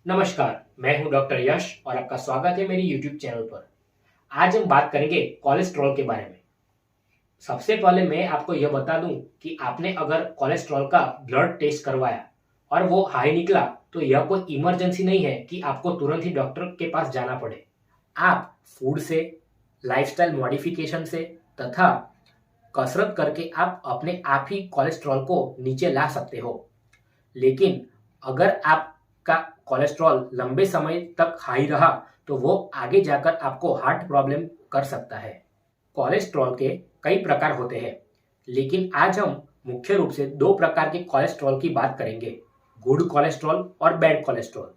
नमस्कार, मैं हूं डॉक्टर यश और आपका स्वागत है मेरी यूट्यूब चैनल पर। आज हम बात करेंगे कोलेस्ट्रॉल के बारे में। सबसे पहले मैं आपको यह बता दूं कि आपने अगर कोलेस्ट्रॉल का ब्लड टेस्ट करवाया और वो हाई निकला तो यह कोई इमरजेंसी नहीं है कि आपको तुरंत ही डॉक्टर के पास जाना पड़े। आप फूड से, लाइफस्टाइल मॉडिफिकेशन से तथा कसरत करके आप अपने आप ही कोलेस्ट्रॉल को नीचे ला सकते हो। लेकिन अगर आपका कोलेस्ट्रॉल लंबे समय तक हाई रहा तो वो आगे जाकर आपको हार्ट प्रॉब्लम कर सकता है। कोलेस्ट्रॉल के कई प्रकार होते हैं, लेकिन आज हम मुख्य रूप से दो प्रकार के कोलेस्ट्रॉल की बात करेंगे, गुड कोलेस्ट्रॉल और bad cholesterol.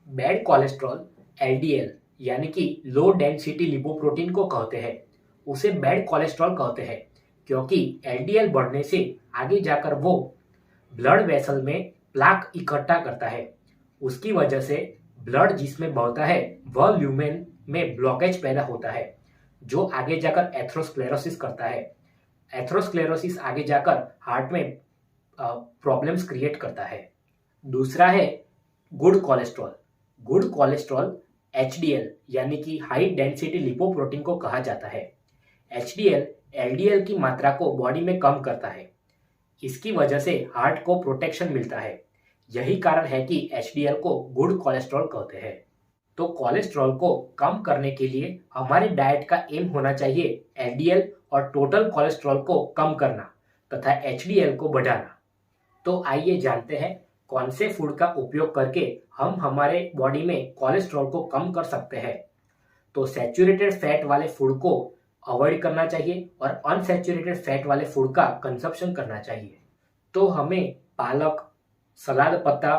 Bad cholesterol LDL यानी कि लो डेंसिटी लिपोप्रोटीन को कहते हैं। उसे बैड कोलेस्ट्रॉल कहते हैं क्योंकि एलडीएल बढ़ने से आगे जाकर वो ब्लड वेसल में प्लाक इकट्ठा करता है। उसकी वजह से ब्लड जिसमें बहता है वह ल्यूमेन में ब्लॉकेज पैदा होता है, जो आगे जाकर एथेरोस्क्लेरोसिस करता है। एथेरोस्क्लेरोसिस आगे जाकर हार्ट में प्रॉब्लम्स क्रिएट करता है। दूसरा है good cholesterol. Good cholesterol HDL यानी कि हाई डेंसिटी लिपोप्रोटीन को कहा जाता है। एचडीएल एलडीएल की मात्रा को बॉडी में कम करता है। इसकी वजह से हार्ट को प्रोटेक्शन मिलता है। यही कारण है कि एचडीएल को गुड कोलेस्ट्रॉल कहते हैं। तो कोलेस्ट्रॉल को कम करने के लिए हमारे डाइट का एम होना चाहिए एलडीएल और टोटल कोलेस्ट्रॉल को कम करना तथा एचडीएल को बढ़ाना। तो आइए जानते हैं कौन से फूड का उपयोग करके हम हमारे बॉडी में कोलेस्ट्रॉल को कम कर सकते हैं। तो सैचुरेटेड फैट वाले फूड को अवॉइड करना चाहिए और अनसैचुरेटेड फैट वाले फूड का कंजप्शन करना चाहिए। तो हमें पालक, सलाद पत्ता,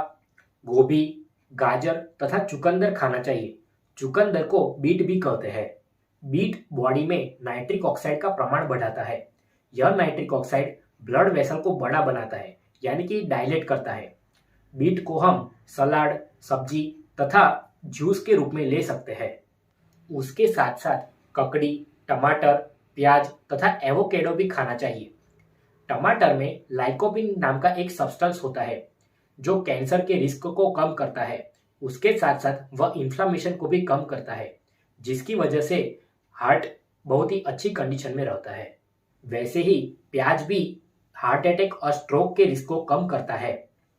गोभी, गाजर तथा चुकंदर खाना चाहिए। चुकंदर को बीट भी कहते हैं। बीट बॉडी में नाइट्रिक ऑक्साइड का प्रमाण बढ़ाता है। यह नाइट्रिक ऑक्साइड ब्लड वेसल को बड़ा बनाता है, यानी कि डायलेट करता है। बीट को हम सलाद, सब्जी तथा जूस के रूप में ले सकते हैं। उसके साथ साथ ककड़ी, टमाटर, प्याज तथा एवोकेडो भी खाना चाहिए। टमाटर में लाइकोपिन नाम का एक सब्सटेंस होता है जो कैंसर के रिस्क को कम करता है। उसके साथ साथ वह इन्फ्लामेशन को भी कम करता है, जिसकी वजह से हार्ट बहुत ही अच्छी कंडीशन में रहता है। वैसे ही प्याज भी हार्ट अटैक और स्ट्रोक के रिस्क को कम करता है।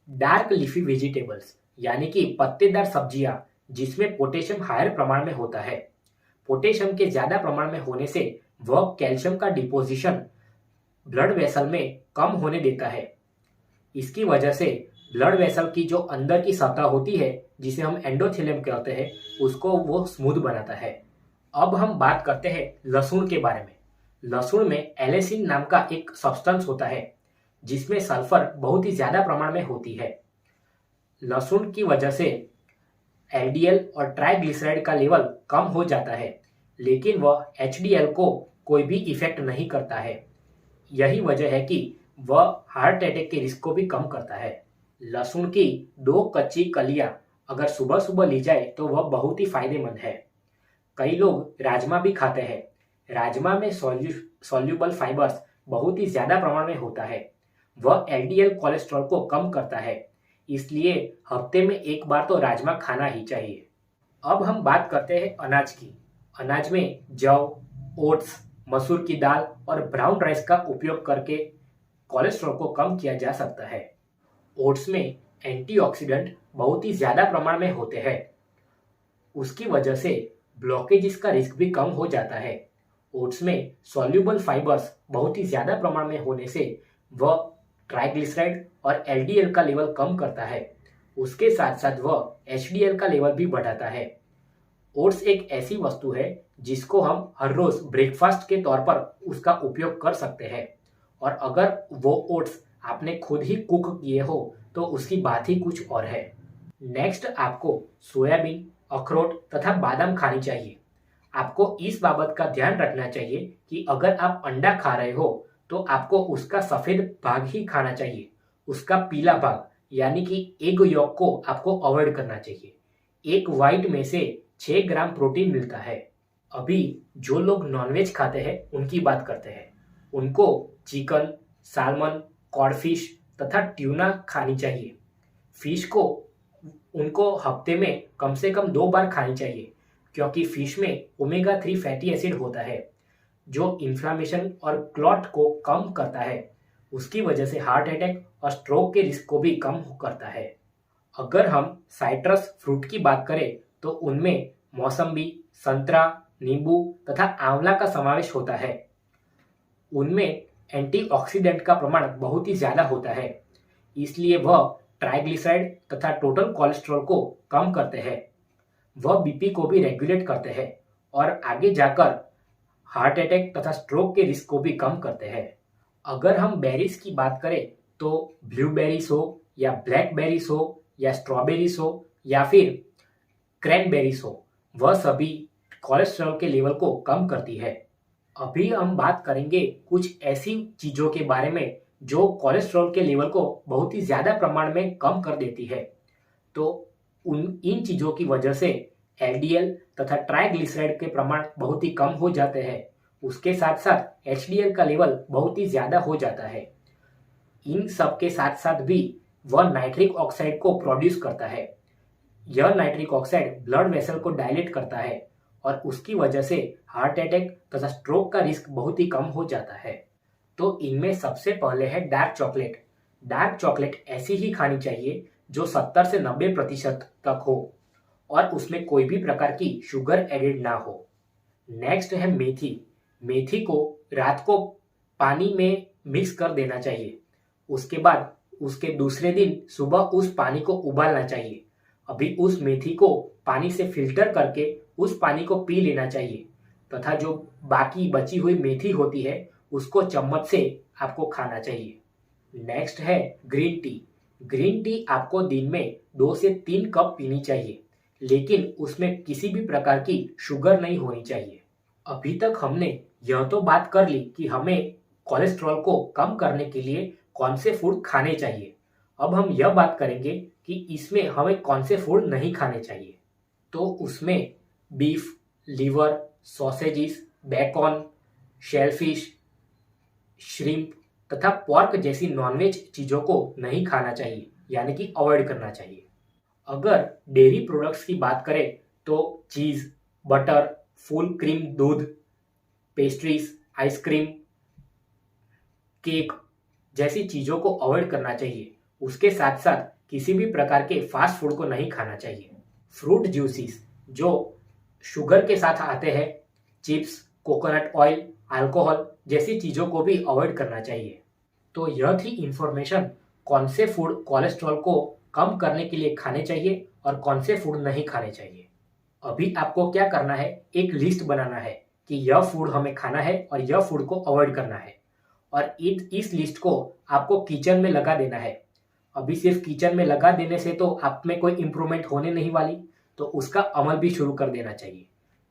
डार्क लीफी वेजिटेबल्स यानी कि पत्तेदार सब्जियां जिसमें पोटेशियम हायर प्रमाण में होता है। पोटेशियम के ज्यादा प्रमाण में होने से वह कैल्शियम का डिपोजिशन ब्लड वेसल में कम होने देता है। इसकी वजह से ब्लड वेसल की जो अंदर की सतह होती है, जिसे हम एंडोथेलियम कहते हैं, उसको वो स्मूथ बनाता है। अब हम बात करते हैं लहसुन के बारे में। लहसुन में एलेसिन नाम का एक सब्सटेंस होता है जिसमें सल्फर बहुत ही ज्यादा प्रमाण में होती है। लहसुन की वजह से एलडीएल और ट्राइग्लिसराइड का लेवल कम हो जाता है, लेकिन वह एचडीएल को कोई भी इफेक्ट नहीं करता है। यही वजह है कि वह हार्ट अटैक के रिस्क को भी कम करता है। लहसुन की 2 कच्ची कलियां अगर सुबह सुबह ली जाए तो वह बहुत ही फायदेमंद है। कई लोग राजमा भी खाते हैं। राजमा में सॉल्यूबल फाइबर्स बहुत ही ज्यादा प्रमाण में होता है। वह एलडीएल कोलेस्ट्रॉल को कम करता है, इसलिए हफ्ते में एक बार तो राजमा खाना ही चाहिए। अब हम बात करते हैं अनाज की। अनाज में जौ, ओट्स, मसूर की दाल और ब्राउन राइस का उपयोग करके कोलेस्ट्रॉल को कम किया जा सकता है। ओट्स में एंटीऑक्सीडेंट बहुत ही ज्यादा प्रमाण में होते हैं। उसकी वजह से ब्लॉकेजेस का रिस्क भी कम हो जाता है। ओट्स में सॉल्यूबल फाइबर्स बहुत ही ज्यादा प्रमाण में होने से वह ट्राइग्लिसराइड और एलडीएल का लेवल कम करता है। उसके साथ साथ वह एचडीएल का लेवल भी बढ़ाता है। ओट्स एक ऐसी वस्तु है जिसको हम हर रोज ब्रेकफास्ट के तौर पर उसका उपयोग कर सकते हैं, और अगर वो ओट्स आपने खुद ही कुक किए हो तो उसकी बात ही कुछ और है। नेक्स्ट आपको सोयाबीन, अखरोट तथा बादाम खानी चाहिए। आपको इस बाबत का ध्यान रखना चाहिए कि अगर आप अंडा खा रहे हो तो आपको उसका सफेद भाग ही खाना चाहिए। उसका पीला भाग यानी कि एग यॉक को आपको अवॉइड करना चाहिए। एक व्हाइट में से 6 ग्राम प्रोटीन मिलता है। अभी जो लोग नॉनवेज खाते हैं उनकी बात करते हैं। उनको चिकन, सालमन, कॉडफिश तथा ट्यूना खानी चाहिए। फिश को उनको हफ्ते में कम से कम 2 बार खानी चाहिए, क्योंकि फिश में ओमेगा 3 फैटी एसिड होता है जो इन्फ्लामेशन और क्लॉट को कम करता है। उसकी वजह से हार्ट अटैक और स्ट्रोक के रिस्क को भी कम करता है। अगर हम साइट्रस फ्रूट की बात करें तो उनमें मौसम्बी, संतरा, नींबू तथा आंवला का समावेश होता है। उनमें एंटीऑक्सीडेंट का प्रमाण बहुत ही ज्यादा होता है, इसलिए वह ट्राइग्लिसराइड तथा टोटल कोलेस्ट्रॉल को कम करते हैं। वह बीपी को भी रेगुलेट करते हैं और आगे जाकर हार्ट अटैक तथा स्ट्रोक के रिस्क को भी कम करते हैं। अगर हम बेरीज की बात करें तो ब्लूबेरीज हो या ब्लैकबेरीज हो या स्ट्रॉबेरीज हो या फिर क्रैनबेरीज हो, वह सभी कोलेस्ट्रॉल के लेवल को कम करती है। अभी हम बात करेंगे कुछ ऐसी चीजों के बारे में जो कोलेस्ट्रॉल के लेवल को बहुत ही ज्यादा प्रमाण में कम कर देती है। तो इन चीजों की वजह से एलडीएल तथा ट्राइग्लिसराइड के प्रमाण बहुत ही कम हो जाते हैं। उसके साथ साथ एचडीएल का लेवल बहुत ही ज्यादा हो जाता है। इन सब के साथ साथ भी वह नाइट्रिक ऑक्साइड को प्रोड्यूस करता है। यह नाइट्रिक ऑक्साइड ब्लड वेसल को डायलेट करता है और उसकी वजह से हार्ट अटैक तथा स्ट्रोक का रिस्क बहुत ही कम हो जाता है। तो इनमें सबसे पहले है डार्क चॉकलेट। डार्क चॉकलेट ऐसी ही खानी चाहिए जो 70 से 90% तक हो और उसमें कोई भी प्रकार की शुगर एडेड ना हो। नेक्स्ट है मेथी। मेथी को रात को पानी में मिक्स कर देना चाहिए। उसके बाद उसके दूसरे दिन सुबह उस पानी को उबालना चाहिए। अभी उस मेथी को पानी से फिल्टर करके उस पानी को पी लेना चाहिए तथा जो बाकी बची हुई मेथी होती है उसको चम्मच से आपको खाना चाहिए। नेक्स्ट है ग्रीन टी। ग्रीन टी आपको दिन में 2 से 3 कप पीनी चाहिए, लेकिन उसमें किसी भी प्रकार की शुगर नहीं होनी चाहिए। अभी तक हमने यह तो बात कर ली कि हमें कोलेस्ट्रॉल को कम करने के लिए कौन से फूड खाने चाहिए। अब हम यह बात करेंगे कि इसमें हमें कौन से फूड नहीं खाने चाहिए। तो उसमें beef, liver, sausages, bacon, shellfish, shrimp तथा पोर्क जैसी नॉनवेज चीजों को नहीं खाना चाहिए, यानी कि अवॉइड करना चाहिए। अगर डेयरी प्रोडक्ट्स की बात करें तो चीज, बटर, फुल क्रीम दूध, पेस्ट्रीज, आइसक्रीम, केक जैसी चीजों को अवॉइड करना चाहिए। उसके साथ साथ किसी भी प्रकार के फास्ट फूड को नहीं खाना चाहिए। फ्रूट जूसेस जो शुगर के साथ आते हैं, चिप्स, कोकोनट ऑयल, अल्कोहल जैसी चीजों को भी अवॉइड करना चाहिए। तो यह थी इंफॉर्मेशन कौन से फूड कोलेस्ट्रॉल को कम करने के लिए खाने चाहिए और कौन से फूड नहीं खाने चाहिए। अभी आपको क्या करना है, एक लिस्ट बनाना है कि यह फूड हमें खाना है और यह फूड को अवॉइड करना है और इस लिस्ट को आपको किचन में लगा देना है। अभी सिर्फ किचन में लगा देने से तो आप में कोई इंप्रूवमेंट होने नहीं वाली, तो उसका अमल भी शुरू कर देना चाहिए।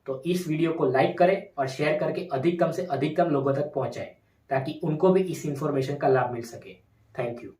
तो इस वीडियो को लाइक करें और शेयर करके अधिकतम से अधिकतम लोगों तक पहुंचाएं ताकि उनको भी इस इंफॉर्मेशन का लाभ मिल सके। Thank you.